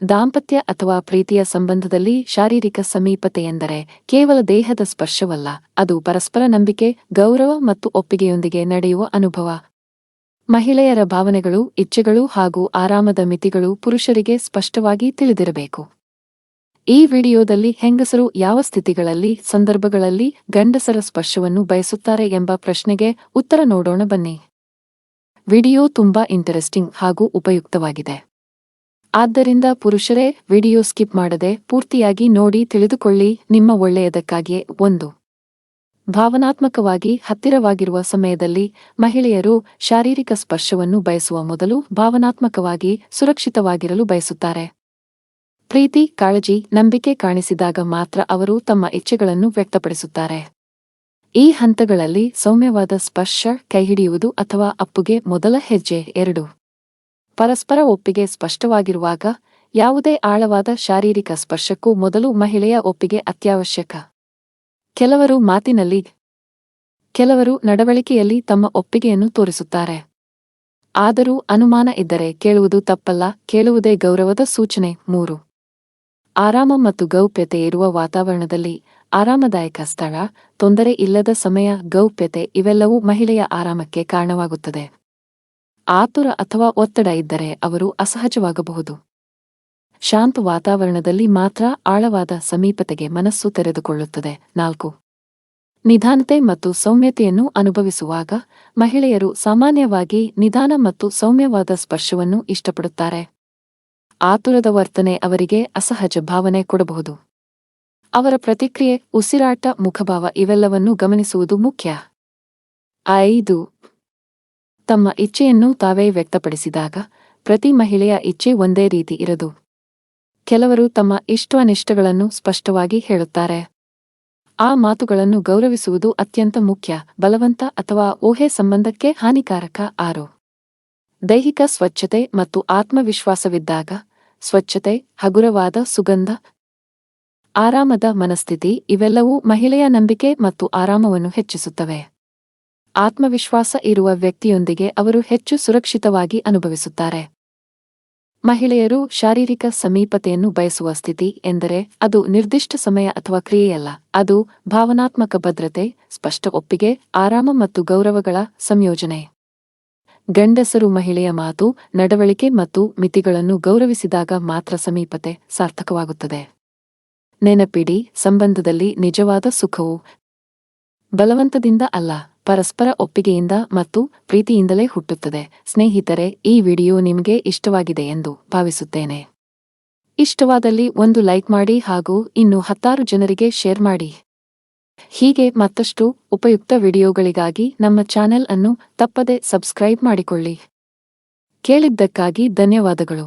ದಾಂಪತ್ಯ ಅಥವಾ ಪ್ರೀತಿಯ ಸಂಬಂಧದಲ್ಲಿ ಶಾರೀರಿಕ ಸಮೀಪತೆ ಎಂದರೆ ಕೇವಲ ದೇಹದ ಸ್ಪರ್ಶವಲ್ಲ, ಅದು ಪರಸ್ಪರ ನಂಬಿಕೆ, ಗೌರವ ಮತ್ತು ಒಪ್ಪಿಗೆಯೊಂದಿಗೆ ನಡೆಯುವ ಅನುಭವ. ಮಹಿಳೆಯರ ಭಾವನೆಗಳು, ಇಚ್ಛೆಗಳು ಹಾಗೂ ಆರಾಮದ ಮಿತಿಗಳು ಪುರುಷರಿಗೆ ಸ್ಪಷ್ಟವಾಗಿ ತಿಳಿದಿರಬೇಕು. ಈ ವಿಡಿಯೋದಲ್ಲಿ ಹೆಂಗಸರು ಯಾವ ಸ್ಥಿತಿಗಳಲ್ಲಿ, ಸಂದರ್ಭಗಳಲ್ಲಿ ಗಂಡಸರ ಸ್ಪರ್ಶವನ್ನು ಬಯಸುತ್ತಾರೆ ಎಂಬ ಪ್ರಶ್ನೆಗೆ ಉತ್ತರ ನೋಡೋಣ ಬನ್ನಿ. ವಿಡಿಯೋ ತುಂಬಾ ಇಂಟರೆಸ್ಟಿಂಗ್ ಹಾಗೂ ಉಪಯುಕ್ತವಾಗಿದೆ. ಆದ್ದರಿಂದ ಪುರುಷರೇ, ವಿಡಿಯೋ ಸ್ಕಿಪ್ ಮಾಡದೆ ಪೂರ್ತಿಯಾಗಿ ನೋಡಿ ತಿಳಿದುಕೊಳ್ಳಿ, ನಿಮ್ಮ ಒಳ್ಳೆಯದಕ್ಕಾಗಿಯೇ. 1. ಭಾವನಾತ್ಮಕವಾಗಿ ಹತ್ತಿರವಾಗಿರುವ ಸಮಯದಲ್ಲಿ ಮಹಿಳೆಯರು ಶಾರೀರಿಕ ಸ್ಪರ್ಶವನ್ನು ಬಯಸುವ ಮೊದಲು ಭಾವನಾತ್ಮಕವಾಗಿ ಸುರಕ್ಷಿತವಾಗಿರಲು ಬಯಸುತ್ತಾರೆ. ಪ್ರೀತಿ, ಕಾಳಜಿ, ನಂಬಿಕೆ ಕಾಣಿಸಿದಾಗ ಮಾತ್ರ ಅವರು ತಮ್ಮ ಇಚ್ಛೆಗಳನ್ನು ವ್ಯಕ್ತಪಡಿಸುತ್ತಾರೆ. ಈ ಹಂತಗಳಲ್ಲಿ ಸೌಮ್ಯವಾದ ಸ್ಪರ್ಶ, ಕೈಹಿಡಿಯುವುದು ಅಥವಾ ಅಪ್ಪುಗೆ ಮೊದಲ ಹೆಜ್ಜೆ. 2. ಪರಸ್ಪರ ಒಪ್ಪಿಗೆ ಸ್ಪಷ್ಟವಾಗಿರುವಾಗ ಯಾವುದೇ ಆಳವಾದ ಶಾರೀರಿಕ ಸ್ಪರ್ಶಕ್ಕೂ ಮೊದಲು ಮಹಿಳೆಯ ಒಪ್ಪಿಗೆ ಅತ್ಯವಶ್ಯಕ. ಕೆಲವರು ಮಾತಿನಲ್ಲಿ, ಕೆಲವರು ನಡವಳಿಕೆಯಲ್ಲಿ ತಮ್ಮ ಒಪ್ಪಿಗೆಯನ್ನು ತೋರಿಸುತ್ತಾರೆ. ಆದರೂ ಅನುಮಾನ ಇದ್ದರೆ ಕೇಳುವುದು ತಪ್ಪಲ್ಲ, ಕೇಳುವುದೇ ಗೌರವದ ಸೂಚನೆ. 3. ಆರಾಮ ಮತ್ತು ಗೌಪ್ಯತೆ ಇರುವ ವಾತಾವರಣದಲ್ಲಿ ಆರಾಮದಾಯಕ ಸ್ಥಳ, ತೊಂದರೆ ಇಲ್ಲದ ಸಮಯ, ಗೌಪ್ಯತೆ ಇವೆಲ್ಲವೂ ಮಹಿಳೆಯ ಆರಾಮಕ್ಕೆ ಕಾರಣವಾಗುತ್ತದೆ. ಆತುರ ಅಥವಾ ಒತ್ತಡ ಇದ್ದರೆ ಅವರು ಅಸಹಜವಾಗಬಹುದು. ಶಾಂತ ವಾತಾವರಣದಲ್ಲಿ ಮಾತ್ರ ಆಳವಾದ ಸಮೀಪತೆಗೆ ಮನಸ್ಸು ತೆರೆದುಕೊಳ್ಳುತ್ತದೆ. 4. ನಿಧಾನತೆ ಮತ್ತು ಸೌಮ್ಯತೆಯನ್ನು ಅನುಭವಿಸುವಾಗ ಮಹಿಳೆಯರು ಸಾಮಾನ್ಯವಾಗಿ ನಿಧಾನ ಮತ್ತು ಸೌಮ್ಯವಾದ ಸ್ಪರ್ಶವನ್ನು ಇಷ್ಟಪಡುತ್ತಾರೆ. ಆತುರದ ವರ್ತನೆ ಅವರಿಗೆ ಅಸಹಜ ಭಾವನೆ ಕೊಡಬಹುದು. ಅವರ ಪ್ರತಿಕ್ರಿಯೆ, ಉಸಿರಾಟ, ಮುಖಭಾವ ಇವೆಲ್ಲವನ್ನೂ ಗಮನಿಸುವುದು ಮುಖ್ಯ. 5. ತಮ್ಮ ಇಚ್ಛೆಯನ್ನು ತಾವೇ ವ್ಯಕ್ತಪಡಿಸಿದಾಗ ಪ್ರತಿ ಮಹಿಳೆಯ ಇಚ್ಛೆ ಒಂದೇ ರೀತಿ ಇರದು. ಕೆಲವರು ತಮ್ಮ ಇಷ್ಟಾನಿಷ್ಟಗಳನ್ನು ಸ್ಪಷ್ಟವಾಗಿ ಹೇಳುತ್ತಾರೆ. ಆ ಮಾತುಗಳನ್ನು ಗೌರವಿಸುವುದು ಅತ್ಯಂತ ಮುಖ್ಯ. ಬಲವಂತ ಅಥವಾ ಊಹೆ ಸಂಬಂಧಕ್ಕೆ ಹಾನಿಕಾರಕ. 6. ದೈಹಿಕ ಸ್ವಚ್ಛತೆ ಮತ್ತು ಆತ್ಮವಿಶ್ವಾಸವಿದ್ದಾಗ ಸ್ವಚ್ಛತೆ, ಹಗುರವಾದ ಸುಗಂಧ, ಆರಾಮದ ಮನಸ್ಥಿತಿ ಇವೆಲ್ಲವೂ ಮಹಿಳೆಯ ನಂಬಿಕೆ ಮತ್ತು ಆರಾಮವನ್ನು ಹೆಚ್ಚಿಸುತ್ತವೆ. ಆತ್ಮವಿಶ್ವಾಸ ಇರುವ ವ್ಯಕ್ತಿಯೊಂದಿಗೆ ಅವರು ಹೆಚ್ಚು ಸುರಕ್ಷಿತವಾಗಿ ಅನುಭವಿಸುತ್ತಾರೆ. ಮಹಿಳೆಯರು ಶಾರೀರಿಕ ಸಮೀಪತೆಯನ್ನು ಬಯಸುವ ಸ್ಥಿತಿ ಎಂದರೆ ಅದು ನಿರ್ದಿಷ್ಟ ಸಮಯ ಅಥವಾ ಕ್ರಿಯೆಯಲ್ಲ, ಅದು ಭಾವನಾತ್ಮಕ ಭದ್ರತೆ, ಸ್ಪಷ್ಟ ಒಪ್ಪಿಗೆ, ಆರಾಮ ಮತ್ತು ಗೌರವಗಳ ಸಂಯೋಜನೆ. ಗಂಡಸರು ಮಹಿಳೆಯ ಮಾತು, ನಡವಳಿಕೆ ಮತ್ತು ಮಿತಿಗಳನ್ನು ಗೌರವಿಸಿದಾಗ ಮಾತ್ರ ಸಮೀಪತೆ ಸಾರ್ಥಕವಾಗುತ್ತದೆ. ನೆನಪಿಡಿ, ಸಂಬಂಧದಲ್ಲಿ ನಿಜವಾದ ಸುಖವು ಬಲವಂತದಿಂದ ಅಲ್ಲ, ಪರಸ್ಪರ ಒಪ್ಪಿಗೆಯಿಂದ ಮತ್ತು ಪ್ರೀತಿಯಿಂದಲೇ ಹುಟ್ಟುತ್ತದೆ. ಸ್ನೇಹಿತರೆ, ಈ ವಿಡಿಯೋ ನಿಮಗೆ ಇಷ್ಟವಾಗಿದೆ ಎಂದು ಭಾವಿಸುತ್ತೇನೆ. ಇಷ್ಟವಾದಲ್ಲಿ ಒಂದು ಲೈಕ್ ಮಾಡಿ ಹಾಗೂ ಇನ್ನು 10 ಜನರಿಗೆ ಶೇರ್ ಮಾಡಿ. ಹೀಗೆ ಮತ್ತಷ್ಟು ಉಪಯುಕ್ತ ವಿಡಿಯೋಗಳಿಗಾಗಿ ನಮ್ಮ ಚಾನೆಲ್ ಅನ್ನು ತಪ್ಪದೆ ಸಬ್ಸ್ಕ್ರೈಬ್ ಮಾಡಿಕೊಳ್ಳಿ. ಕೇಳಿದ್ದಕ್ಕಾಗಿ ಧನ್ಯವಾದಗಳು.